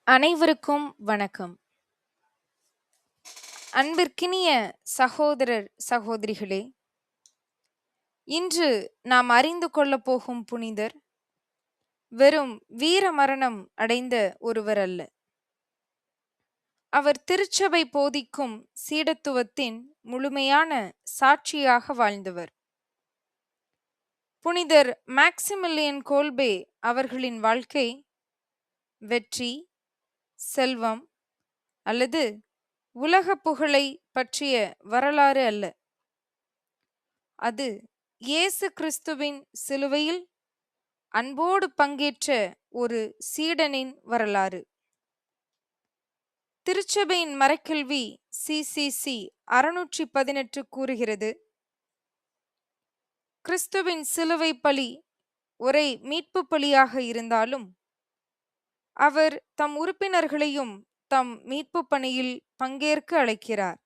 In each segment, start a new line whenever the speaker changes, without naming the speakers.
அனைவருக்கும் வணக்கம். அன்பிற்கினிய சகோதரர் சகோதரிகளே, இன்று நாம் அறிந்து கொள்ளப் போகும் புனிதர் வெறும் வீர மரணம் அடைந்த ஒருவர் அல்ல. அவர் திருச்சபை போதிக்கும் சீடத்துவத்தின் முழுமையான சாட்சியாக வாழ்ந்தவர். புனிதர் மேக்சிமிலியன் கோல்பே அவர்களின் வாழ்க்கை வெற்றி, செல்வம் அல்லது உலக புகழை பற்றிய வரலாறு அல்ல. அது இயேசு கிறிஸ்துவின் சிலுவையில் அன்போடு பங்கேற்ற ஒரு சீடனின் வரலாறு. திருச்சபையின் மறைக்கல்வி CCC 618 கூறுகிறது, கிறிஸ்துவின் சிலுவை பலி ஒரே மீட்பு பலியாக இருந்தாலும் அவர் தம் உறுப்பினர்களையும் தம் மீட்பு பணியில் பங்கேற்க அழைக்கிறார்.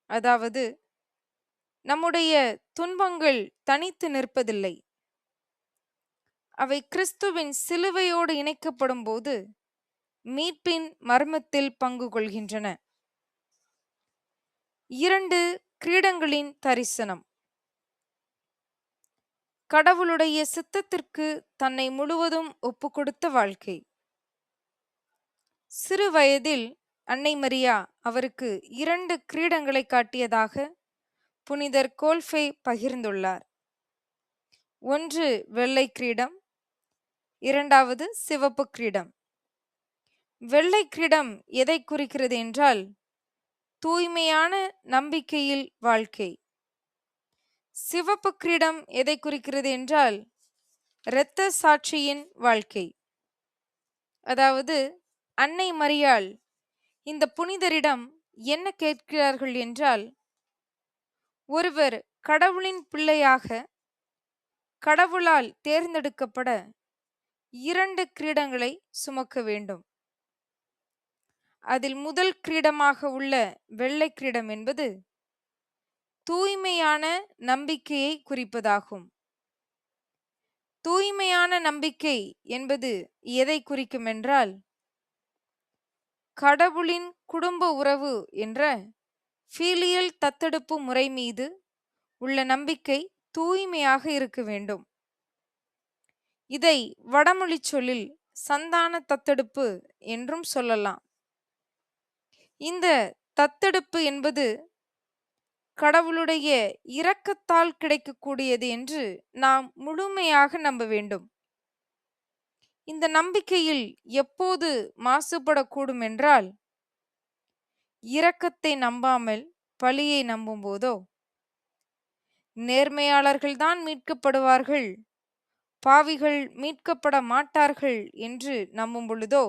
அதாவது, நம்முடைய துன்பங்கள் தனித்து நிற்பதில்லை, அவை கிறிஸ்துவின் சிலுவையோடு இணைக்கப்படும் போது மீட்பின் மர்மத்தில் பங்கு கொள்கின்றன. 2 கிரீடங்களின் தரிசனம். கடவுளுடைய சித்தத்திற்கு தன்னை முழுவதும் ஒப்புக்கொடுத்த வாழ்க்கை. சிறு வயதில் அன்னை மரியா அவருக்கு 2 கிரீடங்களை காட்டியதாக புனிதர் கோல்ஃபே பகிர்ந்துள்ளார். ஒன்று வெள்ளை கிரீடம், இரண்டாவது சிவப்பு கிரீடம். வெள்ளை கிரீடம் எதை குறிக்கிறது என்றால், தூய்மையான நம்பிக்கையில் வாழ்க்கை. சிவப்பு கிரீடம் எதை குறிக்கிறது என்றால், இரத்த சாட்சியின் வாழ்க்கை. அதாவது, அன்னை மரியாள் இந்த புனிதரிடம் என்ன கேட்கிறார்கள் என்றால், ஒருவர் கடவுளின் பிள்ளையாக கடவுளால் தேர்ந்தெடுக்கப்பட 2 கிரீடங்களை சுமக்க வேண்டும். அதில் முதல் கிரீடமாக உள்ள வெள்ளை கிரீடம் என்பது தூய்மையான நம்பிக்கையை குறிப்பதாகும். தூய்மையான நம்பிக்கை என்பது எதை குறிக்கும் என்றால், கடவுளின் குடும்ப உறவு என்ற ஃபீலியல் தத்தெடுப்பு முறை மீது உள்ள நம்பிக்கை தூய்மையாக இருக்க வேண்டும். இதை வடமொழி சொல்லில் சந்தான தத்தெடுப்பு என்றும் சொல்லலாம். இந்த தத்தெடுப்பு என்பது கடவுளுடைய இரக்கத்தால் கிடைக்கக்கூடியது என்று நாம் முழுமையாக நம்ப வேண்டும். இந்த நம்பிக்கையில் எப்போது மாசுபடக்கூடும் என்றால், இரக்கத்தை நம்பாமல் பழியை நம்பும் போதோ, நேர்மையாளர்கள்தான் மீட்கப்படுவார்கள், பாவிகள் மீட்கப்பட மாட்டார்கள் என்று நம்பும் பொழுதோ,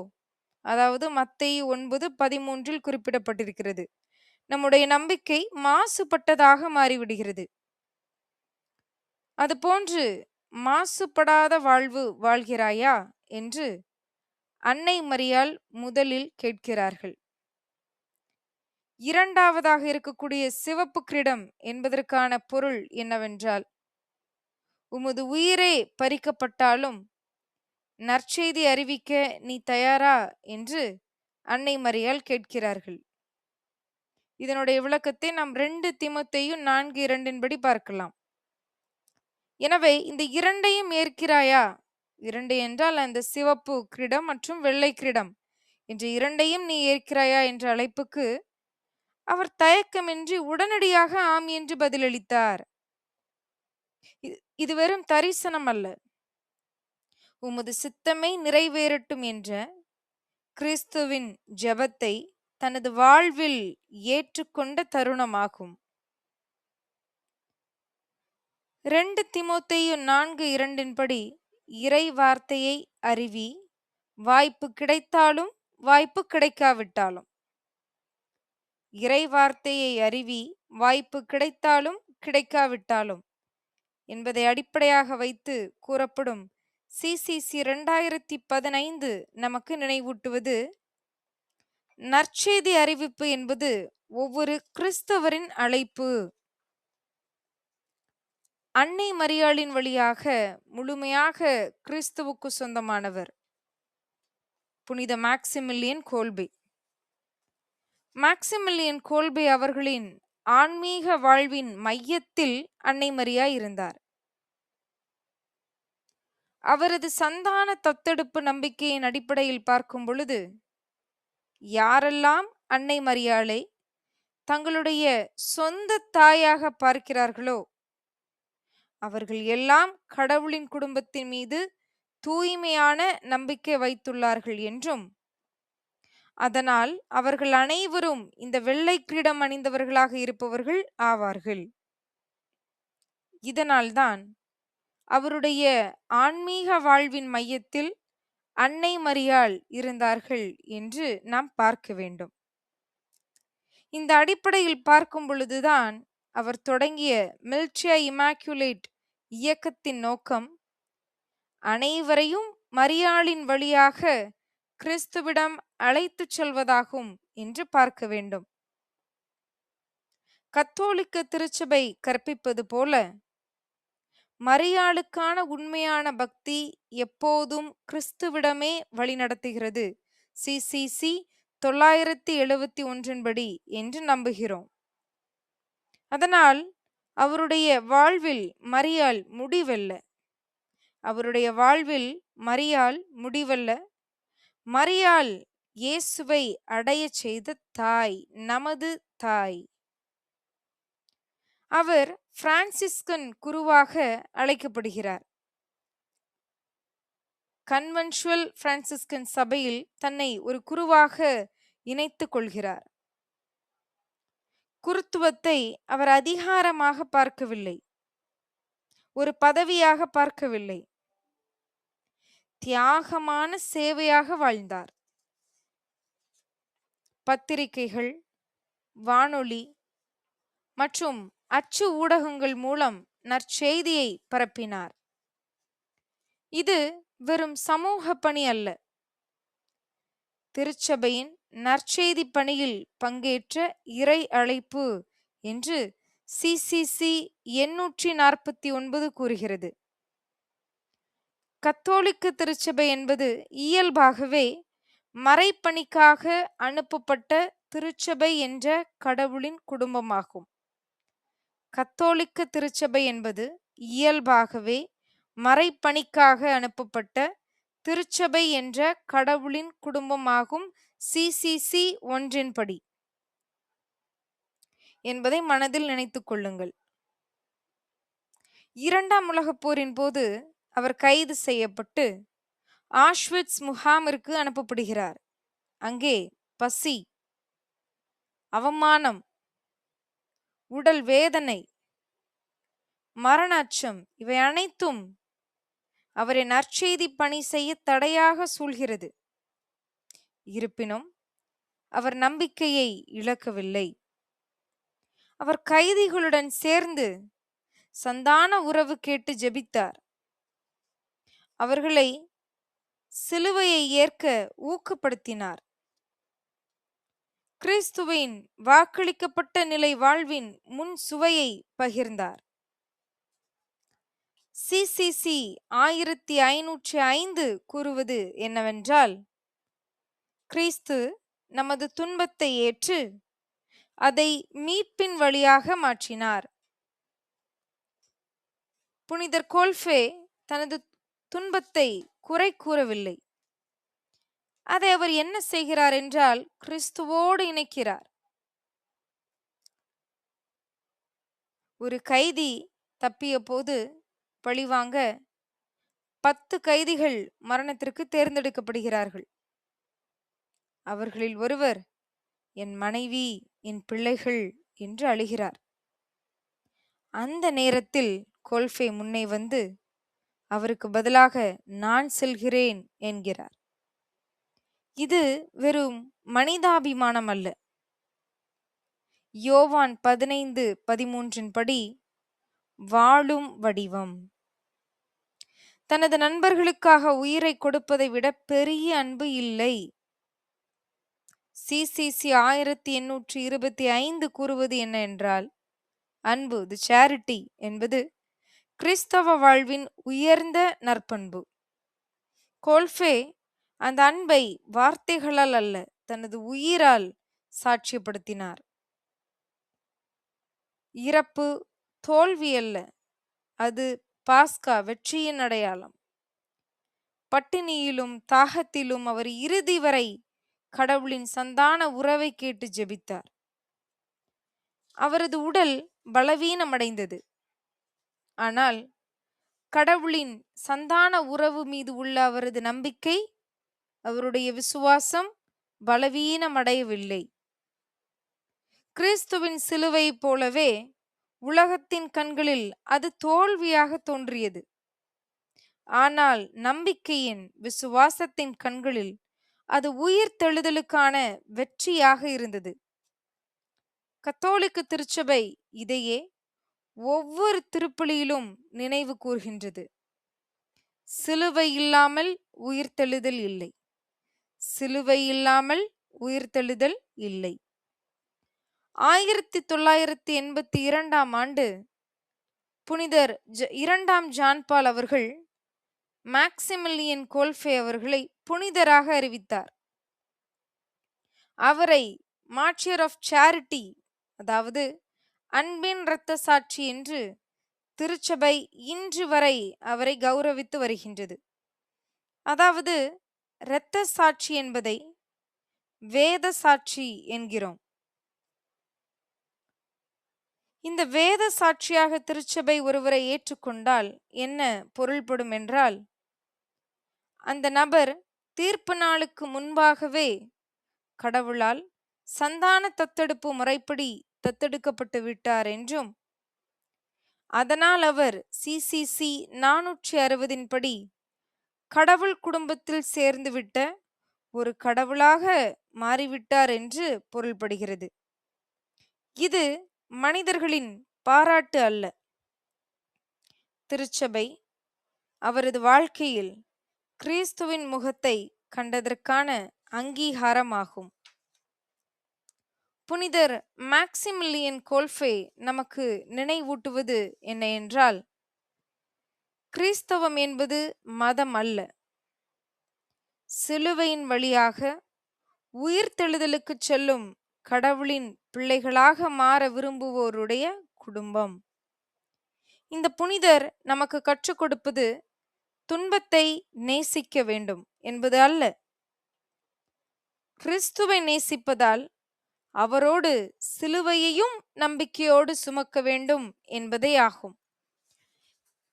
அதாவது மத்தேயு 9:13 குறிப்பிடப்பட்டிருக்கிறது, நம்முடைய நம்பிக்கை மாசுபட்டதாக மாறிவிடுகிறது. அதுபோன்று மாசுபடாத வாழ்வு வாழ்கிறாயா என்று அன்னை மரியாள் முதலில் கேட்கிறார்கள். இரண்டாவதாக இருக்கக்கூடிய சிவப்பு கிரீடம் என்பதற்கான பொருள் என்னவென்றால், உமது உயிரே பறிக்கப்பட்டாலும் நற்செய்தி அறிவிக்க நீ தயாரா என்று அன்னை மரியாள் கேட்கிறார்கள். இதனுடைய விளக்கத்தை நாம் 2 தீமோத்தேயு 4:2 படி பார்க்கலாம். எனவே இந்த 2ஐயும் ஏற்கிறாயா? 2 என்றால் அந்த சிவப்பு கிரீடம் மற்றும் வெள்ளை கிரீடம் என்ற 2ஐயும் நீ ஏற்கிறாயா என்ற அழைப்புக்கு அவர் தயக்கமின்றி உடனடியாக ஆம் என்று பதிலளித்தார். இது வெறும் தரிசனம் அல்ல, உமது சித்தமே நிறைவேறட்டும் என்ற கிறிஸ்துவின் ஜெபத்தை தனது வாழ்வில் ஏற்றுக்கொண்ட தருணமாகும். 2 தீமோத்தேயு 4:2 படி, இறை வார்த்தையை அறிவி, வாய்ப்பு கிடைத்தாலும் வாய்ப்பு கிடைக்காவிட்டாலும். இறை வார்த்தையை அறிவி, வாய்ப்பு கிடைத்தாலும் கிடைக்காவிட்டாலும் என்பதை அடிப்படையாக வைத்து கூறப்படும் CCC 2015 நமக்கு நினைவூட்டுவது, நற்செய்தி அறிவிப்பு என்பது ஒவ்வொரு கிறிஸ்தவரின் அழைப்பு. அன்னை மரியாளின் வழியாக முழுமையாக கிறிஸ்துவுக்கு சொந்தமானவர். புனித மேக்சிமிலியன் கோல்பே. மேக்சிமிலியன் கோல்பே அவர்களின் ஆன்மீக வாழ்வின் மையத்தில் அன்னை மரியா இருந்தார். அவரது சந்தான தத்தெடுப்பு நம்பிக்கையின் அடிப்படையில் பார்க்கும் பொழுது, யாரெல்லாம் அன்னை மரியாளை தங்களுடைய சொந்த தாயாக பார்க்கிறார்களோ அவர்கள் எல்லாம் கடவுளின் குடும்பத்தின் மீது தூய்மையான நம்பிக்கை வைத்துள்ளார்கள் என்றும், அதனால் அவர்கள் அனைவரும் இந்த வெள்ளை கிரீடம் அணிந்தவர்களாக இருப்பவர்கள் ஆவார்கள். இதனால்தான் அவருடைய ஆன்மீக வாழ்வின் மையத்தில் அன்னை மரியாள் இருந்தார்கள் என்று நாம் பார்க்க வேண்டும். இந்த அடிப்படையில் பார்க்கும் பொழுதுதான் அவர் தொடங்கிய மில்ட்ரியா இமாக்குலேட் இயக்கத்தின் நோக்கம் அனைவரையும் மரியாளின் வழியாக கிறிஸ்துவிடம் அழைத்துச் செல்வதாகும் என்று பார்க்க வேண்டும். கத்தோலிக்க திருச்சபை கற்பிப்பது போல மரியாளுக்கான உண்மையான பக்தி எப்போதும் கிறிஸ்துவிடமே வழிநடத்துகிறது. CCC 971 படி என்று நம்புகிறோம். அதனால் அவருடைய வாழ்வில் மரியாள் முடிவல்ல. அவருடைய வாழ்வில் மரியாள் முடிவல்ல. மரியாள் இயேசுவை அடைய செய்த தாய், நமது தாய். அவர் பிரான்சிஸ்கன் குருவாக அழைக்கப்படுகிறார். கன்வென்சுவல் பிரான்சிஸ்கன் சபையில் தன்னை ஒரு குருவாக இணைத்துக் கொள்கிறார். குருத்துவத்தை அவர் அதிகாரமாக பார்க்கவில்லை, ஒரு பதவியாக பார்க்கவில்லை, தியாகமான சேவையாக வாழ்ந்தார். பத்திரிகைகள், வானொலி மற்றும் அச்சு ஊடகங்கள் மூலம் நற்செய்தியை பரப்பினார். இது வெறும் சமூக பணி அல்ல, திருச்சபையின் நற்செய்தி பணியில் பங்கேற்ற இறை அழைப்பு என்று CCC 849 கூறுகிறது. கத்தோலிக்க திருச்சபை என்பது இயல்பாகவே மறைப்பணிக்காக அனுப்பப்பட்ட திருச்சபை என்ற கடவுளின் குடும்பமாகும். கத்தோலிக்க திருச்சபை என்பது இயல்பாகவே மறைப்பணிக்காக அனுப்பப்பட்ட திருச்சபை என்ற கடவுளின் குடும்பமாகும். CCC 1 படி என்பதை மனதில் நினைத்துக் கொள்ளுங்கள். 2ஆம் உலகப் போரின் போது அவர் கைது செய்யப்பட்டு ஆஷ்விட்ஸ் முகாமிற்கு அனுப்பப்படுகிறார். அங்கே பசி, அவமானம், உடல் வேதனை, மரண அச்சம் இவை அனைத்தும் அவரை நற்செய்தி பணி செய்ய தடையாக சூழ்கிறது. இருப்பினும் அவர் நம்பிக்கையை இழக்கவில்லை. அவர் கைதிகளுடன் சேர்ந்து சந்தான உறவு கேட்டு ஜெபித்தார். அவர்களை சிலுவையை ஏற்க ஊக்கப்படுத்தினார். கிறிஸ்துவின் வாக்களிக்கப்பட்ட நிலை வாழ்வின் முன் சுவையை பகிர்ந்தார். CCC 1505 கூறுவது என்னவென்றால், கிறிஸ்து நமது துன்பத்தை ஏற்று அதை மீட்பின் வழியாக மாற்றினார். புனிதர் கோல்பே தனது துன்பத்தை குறை கூறவில்லை. அதை அவர் என்ன செய்கிறார் என்றால் கிறிஸ்துவோடு இணைக்கிறார். ஒரு கைதி தப்பிய போது பழிவாங்க 10 கைதிகள் மரணத்திற்கு தேர்ந்தெடுக்கப்படுகிறார்கள். அவர்களில் ஒருவர் என் மனைவி, என் பிள்ளைகள் என்று அழுகிறார். அந்த நேரத்தில் கோல்பே முன்னே வந்து அவருக்கு பதிலாக நான் செல்கிறேன் என்கிறார். இது வெறும் மனிதாபிமானம் அல்ல. யோவான் 15:13 படி வாழும் வடிவம். தனது நண்பர்களுக்காக உயிரை கொடுப்பதை விட பெரிய அன்பு இல்லை. CCC 1825 கூறுவது என்ன என்றால், அன்பு, தி சேரிட்டி என்பது கிறிஸ்தவ வாழ்வின் உயர்ந்த நற்பண்பு. கோல்பே அந்த அன்பை வார்த்தைகளால் அல்ல, தனது உயிரால் சாட்சியப்படுத்தினார். இறப்பு தோல்வி அல்ல, அது பாஸ்கா வெற்றியின் அடையாளம். பட்டினியிலும் தாகத்திலும் அவர் இறுதி வரை கடவுளின் சந்தான உறவை கேட்டு ஜெபித்தார். அவரது உடல் பலவீனமடைந்தது, ஆனால் கடவுளின் சந்தான உறவு மீது உள்ள அவரது நம்பிக்கை, அவருடைய விசுவாசம் பலவீனமடையவில்லை. கிறிஸ்துவின் சிலுவை போலவே உலகத்தின் கண்களில் அது தோல்வியாக தோன்றியது. ஆனால் நம்பிக்கையின், விசுவாசத்தின் கண்களில் அது உயிர்த்தெழுதலுக்கான வெற்றியாக இருந்தது. கத்தோலிக்க திருச்சபை இதையே ஒவ்வொரு திருப்பலியிலும் நினைவு கூர்கின்றது. சிலுவை இல்லாமல் உயிர்த்தெழுதல் இல்லை, சிலுவை இல்லாமல் உயிர்த்தெழுதல் இல்லை. 1982ஆம் ஆண்டு புனிதர் 2ஆம் ஜான் பால் அவர்கள் மேக்சிமிலியன் கோல்ஃபே அவர்களை புனிதராக அறிவித்தார். அவரை மார்ட்டியர் ஆஃப் சேரிட்டி, அதாவது அன்பின் இரத்த சாட்சி என்று திருச்சபை இன்று வரை அவரை கௌரவித்து வருகின்றது. அதாவது இரத்த சாட்சி என்பதை வேத சாட்சி என்கிறோம். இந்த வேத சாட்சியாக திருச்சபை ஒருவரை ஏற்றுக்கொண்டால் என்ன பொருள்படும் என்றால், அந்த நபர் தீர்ப்பு நாளுக்கு முன்பாகவே கடவுளால் சந்தான தத்தெடுப்பு முறைப்படி தத்தெடுக்கப்பட்டு விட்டார் என்றும், அதனால் அவர் CCC 460 படி கடவுள் குடும்பத்தில் சேர்ந்துவிட்ட ஒரு கடவுளாக மாறிவிட்டார் என்று பொருள்படுகிறது. இது மனிதர்களின் பாராட்டு அல்ல, திருச்சபை அவரது வாழ்க்கையில் கிறிஸ்துவின் முகத்தை கண்டதற்கான அங்கீகாரமாகும். புனிதர் மேக்சிமிலியன் கோல்ஃபே நமக்கு நினைவூட்டுவது என்ன என்றால், கிறிஸ்தவம் என்பது மதம் அல்ல, சிலுவையின் வழியாக உயிர்த்தெழுதலுக்கு செல்லும் கடவுளின் பிள்ளைகளாக மாற விரும்புவோருடைய குடும்பம். இந்த புனிதர் நமக்கு கற்றுக் கொடுப்பது துன்பத்தை நேசிக்க வேண்டும் என்பது அல்ல, கிறிஸ்துவை நேசிப்பதால் அவரோடு சிலுவையையும் நம்பிக்கையோடு சுமக்க வேண்டும் என்பதே ஆகும்.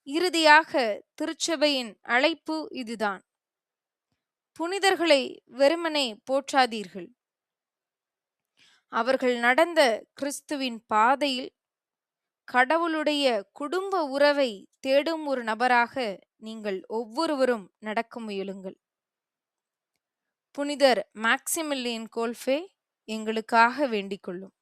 இறுதியாக திருச்சபையின் அழைப்பு இதுதான்: புனிதர்களை வெறுமனே போற்றாதீர்கள், அவர்கள் நடந்த கிறிஸ்துவின் பாதையில் கடவுளுடைய குடும்ப உறவை தேடும் ஒரு நபராக நீங்கள் ஒவ்வொருவரும் நடக்க முயலுங்கள். புனிதர் மேக்சிமிலியன் கோல்ஃபே எங்களுக்காக வேண்டிக் கொள்ளும்.